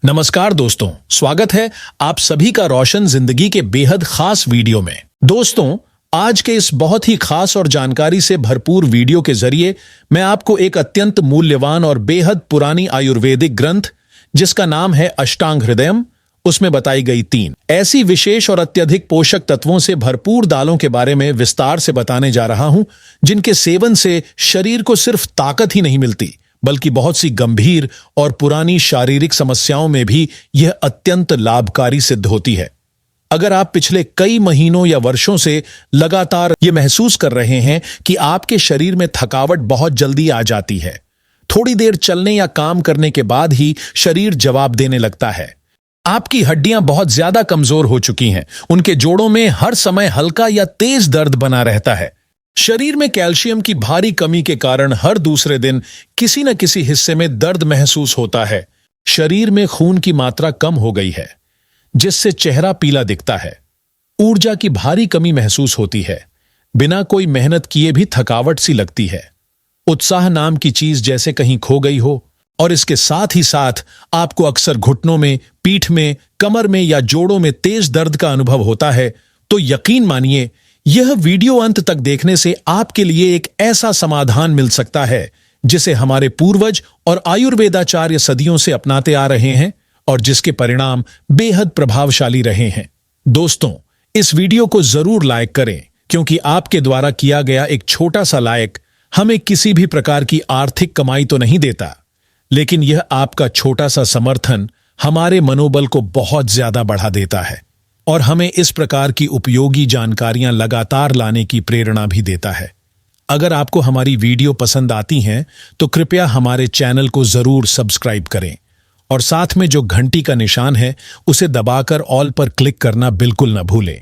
नमस्कार दोस्तों, स्वागत है आप सभी का रोशन जिंदगी के बेहद खास वीडियो में। दोस्तों, आज के इस बहुत ही खास और जानकारी से भरपूर वीडियो के जरिए मैं आपको एक अत्यंत मूल्यवान और बेहद पुरानी आयुर्वेदिक ग्रंथ जिसका नाम है अष्टांग हृदयम, उसमें बताई गई 3 ऐसी विशेष और अत्यधिक पोषक तत्वों से भरपूर दालों के बारे में विस्तार से बताने जा रहा हूं, जिनके सेवन से शरीर को सिर्फ ताकत ही नहीं मिलती बल्कि बहुत सी गंभीर और पुरानी शारीरिक समस्याओं में भी यह अत्यंत लाभकारी सिद्ध होती है। अगर आप पिछले कई महीनों या वर्षों से लगातार ये महसूस कर रहे हैं कि आपके शरीर में थकावट बहुत जल्दी आ जाती है, थोड़ी देर चलने या काम करने के बाद ही शरीर जवाब देने लगता है, आपकी हड्डियां बहुत ज्यादा कमजोर हो चुकी हैं, उनके जोड़ों में हर समय हल्का या तेज दर्द बना रहता है, शरीर में कैल्शियम की भारी कमी के कारण हर दूसरे दिन किसी न किसी हिस्से में दर्द महसूस होता है, शरीर में खून की मात्रा कम हो गई है जिससे चेहरा पीला दिखता है, ऊर्जा की भारी कमी महसूस होती है, बिना कोई मेहनत किए भी थकावट सी लगती है, उत्साह नाम की चीज जैसे कहीं खो गई हो, और इसके साथ ही साथ आपको अक्सर घुटनों में, पीठ में, कमर में या जोड़ों में तेज दर्द का अनुभव होता है, तो यकीन मानिए यह वीडियो अंत तक देखने से आपके लिए एक ऐसा समाधान मिल सकता है जिसे हमारे पूर्वज और आयुर्वेदाचार्य सदियों से अपनाते आ रहे हैं और जिसके परिणाम बेहद प्रभावशाली रहे हैं। दोस्तों, इस वीडियो को जरूर लाइक करें, क्योंकि आपके द्वारा किया गया एक छोटा सा लाइक हमें किसी भी प्रकार की आर्थिक कमाई तो नहीं देता, लेकिन यह आपका छोटा सा समर्थन हमारे मनोबल को बहुत ज्यादा बढ़ा देता है और हमें इस प्रकार की उपयोगी जानकारियां लगातार लाने की प्रेरणा भी देता है। अगर आपको हमारी वीडियो पसंद आती हैं तो कृपया हमारे चैनल को जरूर सब्सक्राइब करें और साथ में जो घंटी का निशान है उसे दबाकर ऑल पर क्लिक करना बिल्कुल न भूलें,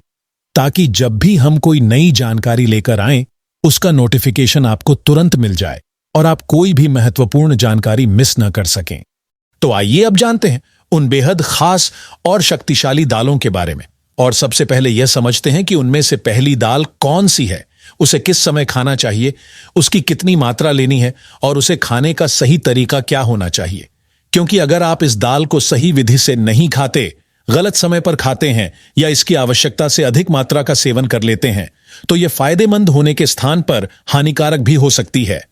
ताकि जब भी हम कोई नई जानकारी लेकर आएं उसका नोटिफिकेशन आपको तुरंत मिल जाए और आप कोई भी महत्वपूर्ण जानकारी मिस न कर सकें। तो आइए अब जानते हैं उन बेहद खास और शक्तिशाली दालों के बारे में, और सबसे पहले यह समझते हैं कि उनमें से पहली दाल कौन सी है, उसे किस समय खाना चाहिए, उसकी कितनी मात्रा लेनी है और उसे खाने का सही तरीका क्या होना चाहिए। क्योंकि अगर आप इस दाल को सही विधि से नहीं खाते, गलत समय पर खाते हैं या इसकी आवश्यकता से अधिक मात्रा का सेवन कर लेते हैं, तो यह फायदेमंद होने के स्थान पर हानिकारक भी हो सकती है।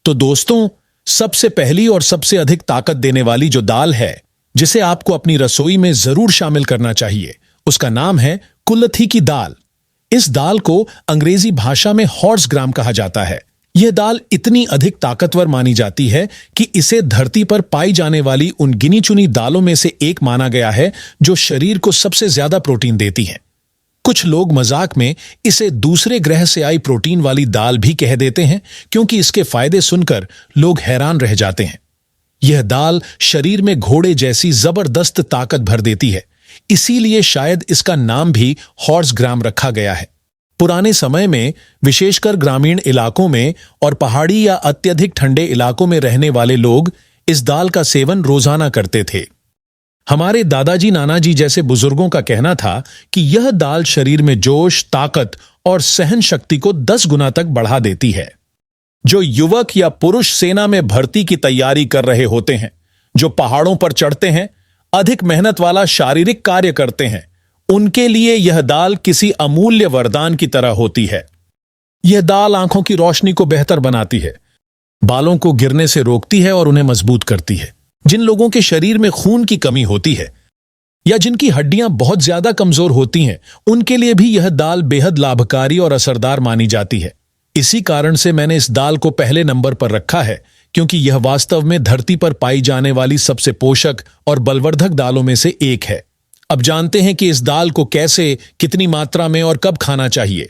तो दोस्तों, सबसे पहली और सबसे अधिक ताकत देने वाली जो दाल है जिसे आपको अपनी रसोई में जरूर शामिल करना चाहिए, उसका नाम है कुलथी की दाल। इस दाल को अंग्रेजी भाषा में हॉर्स ग्राम कहा जाता है। यह दाल इतनी अधिक ताकतवर मानी जाती है कि इसे धरती पर पाई जाने वाली उन गिनी चुनी दालों में से एक माना गया है जो शरीर को सबसे ज्यादा प्रोटीन देती है। कुछ लोग मजाक में इसे दूसरे ग्रह से आई प्रोटीन वाली दाल भी कह देते हैं, क्योंकि इसके फायदे सुनकर लोग हैरान रह जाते हैं। यह दाल शरीर में घोड़े जैसी जबरदस्त ताकत भर देती है, इसीलिए शायद इसका नाम भी हॉर्स ग्राम रखा गया है। पुराने समय में विशेषकर ग्रामीण इलाकों में और पहाड़ी या अत्यधिक ठंडे इलाकों में रहने वाले लोग इस दाल का सेवन रोजाना करते थे। हमारे दादाजी नानाजी जैसे बुजुर्गों का कहना था कि यह दाल शरीर में जोश, ताकत और सहन शक्ति को 10 गुना तक बढ़ा देती है। जो युवक या पुरुष सेना में भर्ती की तैयारी कर रहे होते हैं, जो पहाड़ों पर चढ़ते हैं, अधिक मेहनत वाला शारीरिक कार्य करते हैं, उनके लिए यह दाल किसी अमूल्य वरदान की तरह होती है। यह दाल आंखों की रोशनी को बेहतर बनाती है, बालों को गिरने से रोकती है और उन्हें मजबूत करती है। जिन लोगों के शरीर में खून की कमी होती है या जिनकी हड्डियां बहुत ज्यादा कमजोर होती हैं, उनके लिए भी यह दाल बेहद लाभकारी और असरदार मानी जाती है। इसी कारण से मैंने इस दाल को पहले नंबर पर रखा है, क्योंकि यह वास्तव में धरती पर पाई जाने वाली सबसे पोषक और बलवर्धक दालों में से एक है। अब जानते हैं कि इस दाल को कैसे, कितनी मात्रा में और कब खाना चाहिए।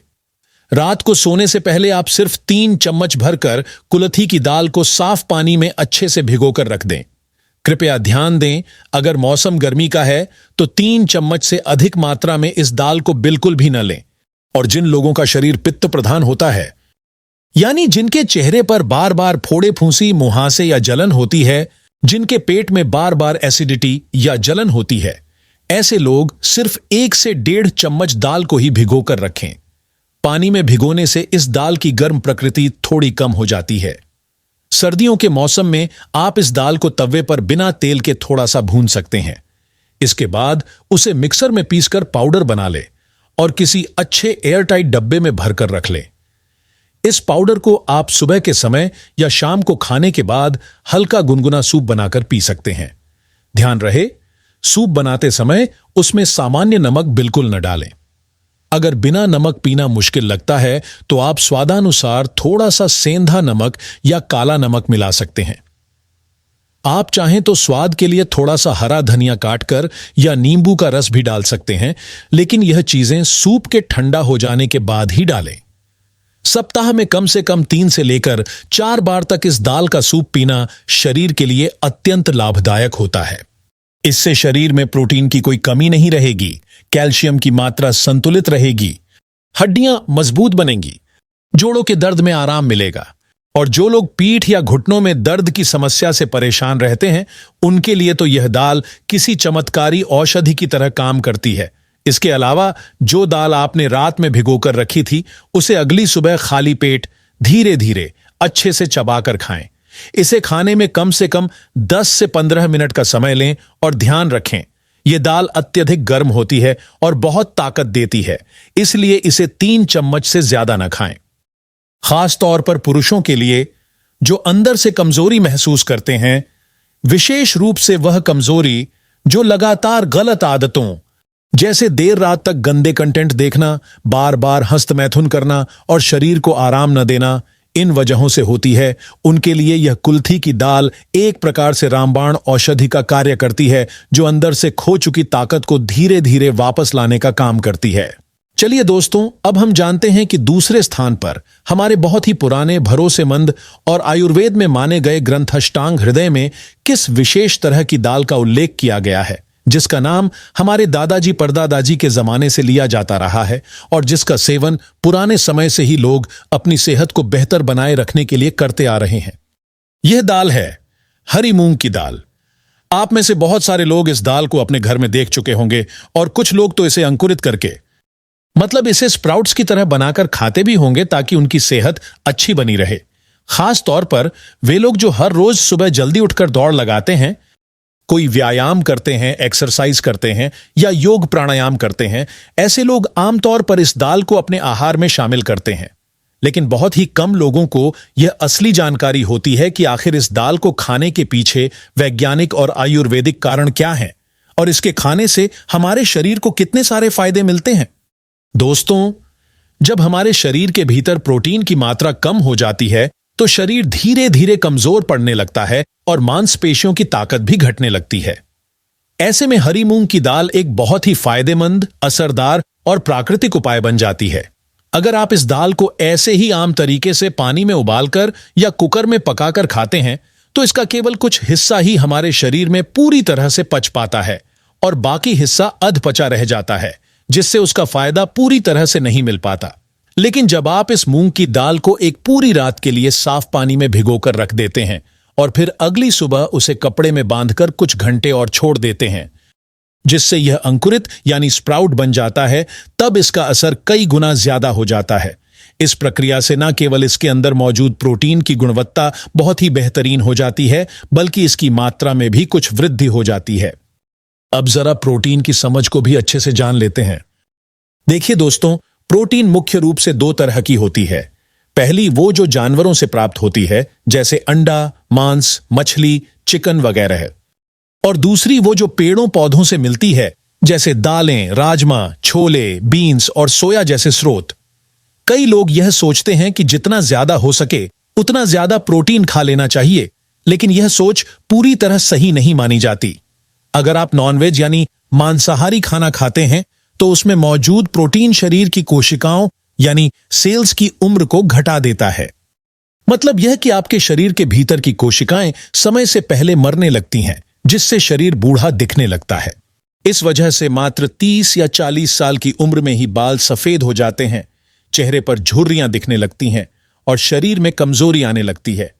रात को सोने से पहले आप सिर्फ 3 चम्मच भरकर कुलथी की दाल को साफ पानी में अच्छे से भिगोकर रख दें। कृपया ध्यान दें, अगर मौसम गर्मी का है तो 3 चम्मच से अधिक मात्रा में इस दाल को बिल्कुल भी न लें। और जिन लोगों का शरीर पित्त प्रधान होता है, यानी जिनके चेहरे पर बार बार फोड़े, फूंसी, मुहासे या जलन होती है, जिनके पेट में बार बार एसिडिटी या जलन होती है, ऐसे लोग सिर्फ 1 से 1.5 चम्मच दाल को ही भिगोकर रखें। पानी में भिगोने से इस दाल की गर्म प्रकृति थोड़ी कम हो जाती है। सर्दियों के मौसम में आप इस दाल को तवे पर बिना तेल के थोड़ा सा भून सकते हैं। इसके बाद उसे मिक्सर में पीसकर पाउडर बना ले और किसी अच्छे एयरटाइट डब्बे में भरकर रख ले। इस पाउडर को आप सुबह के समय या शाम को खाने के बाद हल्का गुनगुना सूप बनाकर पी सकते हैं। ध्यान रहे, सूप बनाते समय उसमें सामान्य नमक बिल्कुल न डालें। अगर बिना नमक पीना मुश्किल लगता है तो आप स्वादानुसार थोड़ा सा सेंधा नमक या काला नमक मिला सकते हैं। आप चाहें तो स्वाद के लिए थोड़ा सा हरा धनिया काटकर या नींबू का रस भी डाल सकते हैं, लेकिन यह चीजें सूप के ठंडा हो जाने के बाद ही डालें। सप्ताह में कम से कम 3 से लेकर 4 बार तक इस दाल का सूप पीना शरीर के लिए अत्यंत लाभदायक होता है। इससे शरीर में प्रोटीन की कोई कमी नहीं रहेगी, कैल्शियम की मात्रा संतुलित रहेगी, हड्डियां मजबूत बनेंगी, जोड़ों के दर्द में आराम मिलेगा। और जो लोग पीठ या घुटनों में दर्द की समस्या से परेशान रहते हैं, उनके लिए तो यह दाल किसी चमत्कारी औषधि की तरह काम करती है। इसके अलावा जो दाल आपने रात में भिगोकर रखी थी, उसे अगली सुबह खाली पेट धीरे धीरे अच्छे से चबाकर खाएं। इसे खाने में कम से कम 10 से 15 मिनट का समय लें और ध्यान रखें, यह दाल अत्यधिक गर्म होती है और बहुत ताकत देती है, इसलिए इसे 3 चम्मच से ज्यादा न खाएं। खास तौर पर पुरुषों के लिए जो अंदर से कमजोरी महसूस करते हैं, विशेष रूप से वह कमजोरी जो लगातार गलत आदतों जैसे देर रात तक गंदे कंटेंट देखना, बार बार हस्तमैथुन करना और शरीर को आराम न देना, इन वजहों से होती है, उनके लिए यह कुल्थी की दाल एक प्रकार से रामबाण औषधि का कार्य करती है, जो अंदर से खो चुकी ताकत को धीरे धीरे वापस लाने का काम करती है। चलिए दोस्तों, अब हम जानते हैं कि दूसरे स्थान पर हमारे बहुत ही पुराने, भरोसेमंद और आयुर्वेद में माने गए ग्रंथ अष्टांग हृदय में किस विशेष तरह की दाल का उल्लेख किया गया है, जिसका नाम हमारे दादाजी परदादाजी के जमाने से लिया जाता रहा है और जिसका सेवन पुराने समय से ही लोग अपनी सेहत को बेहतर बनाए रखने के लिए करते आ रहे हैं। यह दाल है हरी मूंग की दाल। आप में से बहुत सारे लोग इस दाल को अपने घर में देख चुके होंगे और कुछ लोग तो इसे अंकुरित करके, मतलब इसे स्प्राउट्स की तरह बनाकर खाते भी होंगे ताकि उनकी सेहत अच्छी बनी रहे। खास तौर पर वे लोग जो हर रोज सुबह जल्दी उठकर दौड़ लगाते हैं, कोई व्यायाम करते हैं, एक्सरसाइज करते हैं या योग प्राणायाम करते हैं, ऐसे लोग आमतौर पर इस दाल को अपने आहार में शामिल करते हैं। लेकिन बहुत ही कम लोगों को यह असली जानकारी होती है कि आखिर इस दाल को खाने के पीछे वैज्ञानिक और आयुर्वेदिक कारण क्या हैं और इसके खाने से हमारे शरीर को कितने सारे फायदे मिलते हैं। दोस्तों, जब हमारे शरीर के भीतर प्रोटीन की मात्रा कम हो जाती है तो शरीर धीरे धीरे कमजोर पड़ने लगता है और मांसपेशियों की ताकत भी घटने लगती है। ऐसे में हरी मूंग की दाल एक बहुत ही फायदेमंद, असरदार और प्राकृतिक उपाय बन जाती है। अगर आप इस दाल को ऐसे ही आम तरीके से पानी में उबालकर या कुकर में पकाकर खाते हैं तो इसका केवल कुछ हिस्सा ही हमारे शरीर में पूरी तरह से पच पाता है और बाकी हिस्सा अधपचा रह जाता है, जिससे उसका फायदा पूरी तरह से नहीं मिल पाता। लेकिन जब आप इस मूंग की दाल को एक पूरी रात के लिए साफ पानी में भिगोकर रख देते हैं और फिर अगली सुबह उसे कपड़े में बांधकर कुछ घंटे और छोड़ देते हैं, जिससे यह अंकुरित यानी स्प्राउट बन जाता है, तब इसका असर कई गुना ज्यादा हो जाता है। इस प्रक्रिया से न केवल इसके अंदर मौजूद प्रोटीन की गुणवत्ता बहुत ही बेहतरीन हो जाती है, बल्कि इसकी मात्रा में भी कुछ वृद्धि हो जाती है। अब जरा प्रोटीन की समझ को भी अच्छे से जान लेते हैं। देखिए दोस्तों, प्रोटीन मुख्य रूप से 2 तरह की होती है। पहली वो जो जानवरों से प्राप्त होती है, जैसे अंडा, मांस, मछली, चिकन वगैरह है, और दूसरी वो जो पेड़ों पौधों से मिलती है, जैसे दालें, राजमा, छोले, बीन्स और सोया जैसे स्रोत। कई लोग यह सोचते हैं कि जितना ज्यादा हो सके उतना ज्यादा प्रोटीन खा लेना चाहिए, लेकिन यह सोच पूरी तरह सही नहीं मानी जाती। अगर आप नॉनवेज यानी मांसाहारी खाना खाते हैं तो उसमें मौजूद प्रोटीन शरीर की कोशिकाओं यानी सेल्स की उम्र को घटा देता है। मतलब यह कि आपके शरीर के भीतर की कोशिकाएं समय से पहले मरने लगती हैं, जिससे शरीर बूढ़ा दिखने लगता है। इस वजह से मात्र 30 या 40 साल की उम्र में ही बाल सफेद हो जाते हैं, चेहरे पर झुर्रियां दिखने लगती हैं और शरीर में कमजोरी आने लगती है।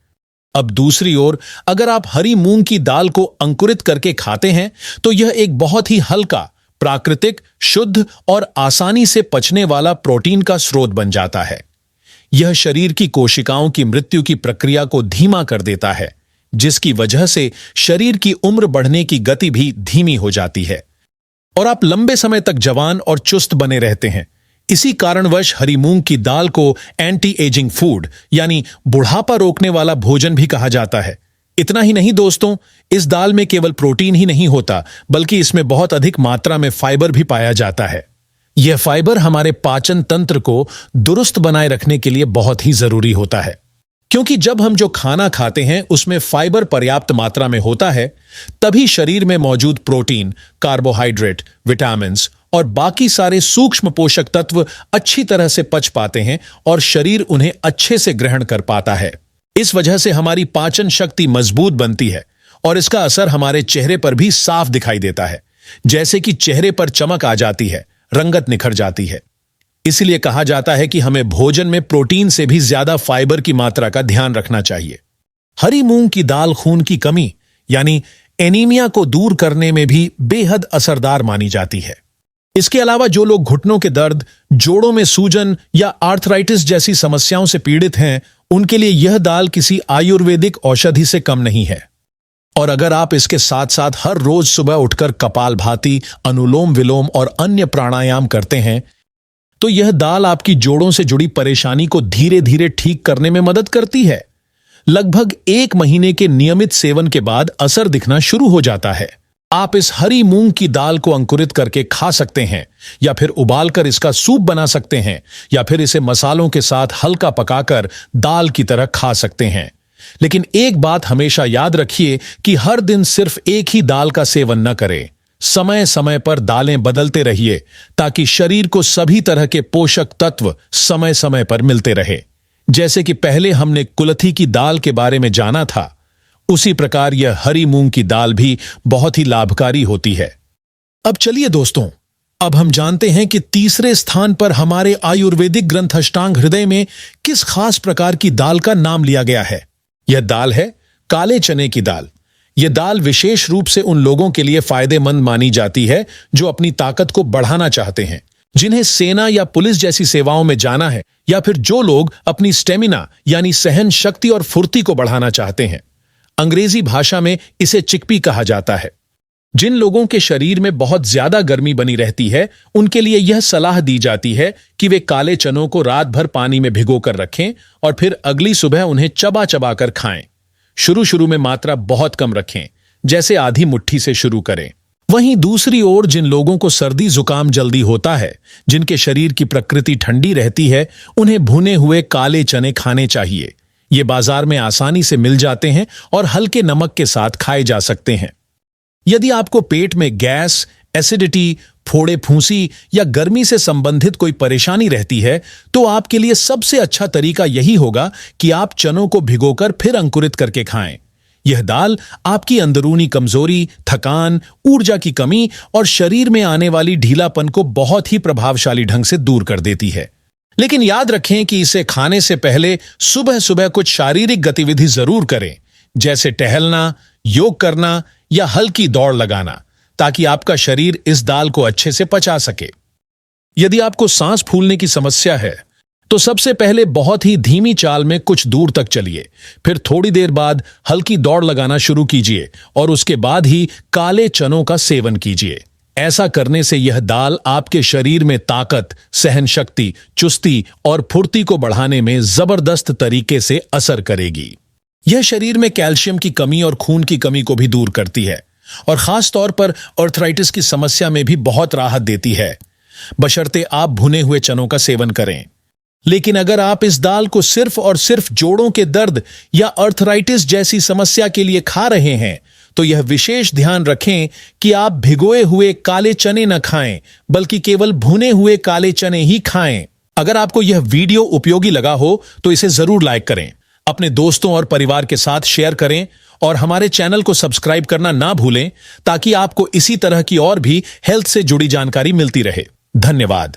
अब दूसरी ओर अगर आप हरी मूंग की दाल को अंकुरित करके खाते हैं तो यह एक बहुत ही हल्का, प्राकृतिक, शुद्ध और आसानी से पचने वाला प्रोटीन का स्रोत बन जाता है। यह शरीर की कोशिकाओं की मृत्यु की प्रक्रिया को धीमा कर देता है, जिसकी वजह से शरीर की उम्र बढ़ने की गति भी धीमी हो जाती है और आप लंबे समय तक जवान और चुस्त बने रहते हैं। इसी कारणवश हरी मूंग की दाल को एंटी एजिंग फूड यानी बुढ़ापा रोकने वाला भोजन भी कहा जाता है। इतना ही नहीं दोस्तों, इस दाल में केवल प्रोटीन ही नहीं होता, बल्कि इसमें बहुत अधिक मात्रा में फाइबर भी पाया जाता है। यह फाइबर हमारे पाचन तंत्र को दुरुस्त बनाए रखने के लिए बहुत ही जरूरी होता है, क्योंकि जब हम जो खाना खाते हैं उसमें फाइबर पर्याप्त मात्रा में होता है, तभी शरीर में मौजूद प्रोटीन, कार्बोहाइड्रेट, विटामिन्स और बाकी सारे सूक्ष्म पोषक तत्व अच्छी तरह से पच पाते हैं और शरीर उन्हें अच्छे से ग्रहण कर पाता है। इस वजह से हमारी पाचन शक्ति मजबूत बनती है और इसका असर हमारे चेहरे पर भी साफ दिखाई देता है, जैसे कि चेहरे पर चमक आ जाती है, रंगत निखर जाती है। इसलिए कहा जाता है कि हमें भोजन में प्रोटीन से भी ज्यादा फाइबर की मात्रा का ध्यान रखना चाहिए। हरी मूंग की दाल खून की कमी यानी एनीमिया को दूर करने में भी बेहद असरदार मानी जाती है। इसके अलावा जो लोग घुटनों के दर्द, जोड़ों में सूजन या आर्थराइटिस जैसी समस्याओं से पीड़ित हैं, उनके लिए यह दाल किसी आयुर्वेदिक औषधि से कम नहीं है। और अगर आप इसके साथ साथ हर रोज सुबह उठकर कपालभाति, अनुलोम विलोम और अन्य प्राणायाम करते हैं, तो यह दाल आपकी जोड़ों से जुड़ी परेशानी को धीरे धीरे ठीक करने में मदद करती है। लगभग 1 महीने के नियमित सेवन के बाद असर दिखना शुरू हो जाता है। आप इस हरी मूंग की दाल को अंकुरित करके खा सकते हैं, या फिर उबालकर इसका सूप बना सकते हैं, या फिर इसे मसालों के साथ हल्का पकाकर दाल की तरह खा सकते हैं। लेकिन एक बात हमेशा याद रखिए कि हर दिन सिर्फ एक ही दाल का सेवन न करें। समय समय पर दालें बदलते रहिए, ताकि शरीर को सभी तरह के पोषक तत्व समय समय पर मिलते रहे। जैसे कि पहले हमने कुलथी की दाल के बारे में जाना था, उसी प्रकार यह हरी मूंग की दाल भी बहुत ही लाभकारी होती है। अब चलिए दोस्तों, अब हम जानते हैं कि तीसरे स्थान पर हमारे आयुर्वेदिक ग्रंथ अष्टांग हृदय में किस खास प्रकार की दाल का नाम लिया गया है। यह दाल है काले चने की दाल। यह दाल विशेष रूप से उन लोगों के लिए फायदेमंद मानी जाती है जो अपनी ताकत को बढ़ाना चाहते हैं, जिन्हें सेना या पुलिस जैसी सेवाओं में जाना है, या फिर जो लोग अपनी स्टेमिना यानी सहन शक्ति और फुर्ती को बढ़ाना चाहते हैं। अंग्रेजी भाषा में इसे चिकपी कहा जाता है। जिन लोगों के शरीर में बहुत ज्यादा गर्मी बनी रहती है, उनके लिए यह सलाह दी जाती है कि वे काले चनों को रात भर पानी में भिगोकर रखें और फिर अगली सुबह उन्हें चबा चबा कर खाएं। शुरू में मात्रा बहुत कम रखें, जैसे आधी मुट्ठी से शुरू करें। वहीं दूसरी ओर जिन लोगों को सर्दी जुकाम जल्दी होता है, जिनके शरीर की प्रकृति ठंडी रहती है, उन्हें भुने हुए काले चने खाने चाहिए। ये बाजार में आसानी से मिल जाते हैं और हल्के नमक के साथ खाए जा सकते हैं। यदि आपको पेट में गैस, एसिडिटी, फोड़े फूंसी या गर्मी से संबंधित कोई परेशानी रहती है, तो आपके लिए सबसे अच्छा तरीका यही होगा कि आप चनों को भिगोकर फिर अंकुरित करके खाएं। यह दाल आपकी अंदरूनी कमजोरी, थकान, ऊर्जा की कमी और शरीर में आने वाली ढीलापन को बहुत ही प्रभावशाली ढंग से दूर कर देती है। लेकिन याद रखें कि इसे खाने से पहले सुबह सुबह कुछ शारीरिक गतिविधि जरूर करें, जैसे टहलना, योग करना या हल्की दौड़ लगाना, ताकि आपका शरीर इस दाल को अच्छे से पचा सके। यदि आपको सांस फूलने की समस्या है, तो सबसे पहले बहुत ही धीमी चाल में कुछ दूर तक चलिए, फिर थोड़ी देर बाद हल्की दौड़ लगाना शुरू कीजिए और उसके बाद ही काले चनों का सेवन कीजिए। ऐसा करने से यह दाल आपके शरीर में ताकत, सहन शक्ति, चुस्ती और फुर्ती को बढ़ाने में जबरदस्त तरीके से असर करेगी। यह शरीर में कैल्शियम की कमी और खून की कमी को भी दूर करती है और खास तौर पर आर्थराइटिस की समस्या में भी बहुत राहत देती है, बशर्ते आप भुने हुए चनों का सेवन करें। लेकिन अगर आप इस दाल को सिर्फ और सिर्फ जोड़ों के दर्द या आर्थराइटिस जैसी समस्या के लिए खा रहे हैं, तो यह विशेष ध्यान रखें कि आप भिगोए हुए काले चने न खाएं, बल्कि केवल भुने हुए काले चने ही खाएं। अगर आपको यह वीडियो उपयोगी लगा हो तो इसे जरूर लाइक करें, अपने दोस्तों और परिवार के साथ शेयर करें और हमारे चैनल को सब्सक्राइब करना ना भूलें, ताकि आपको इसी तरह की और भी हेल्थ से जुड़ी जानकारी मिलती रहे। धन्यवाद।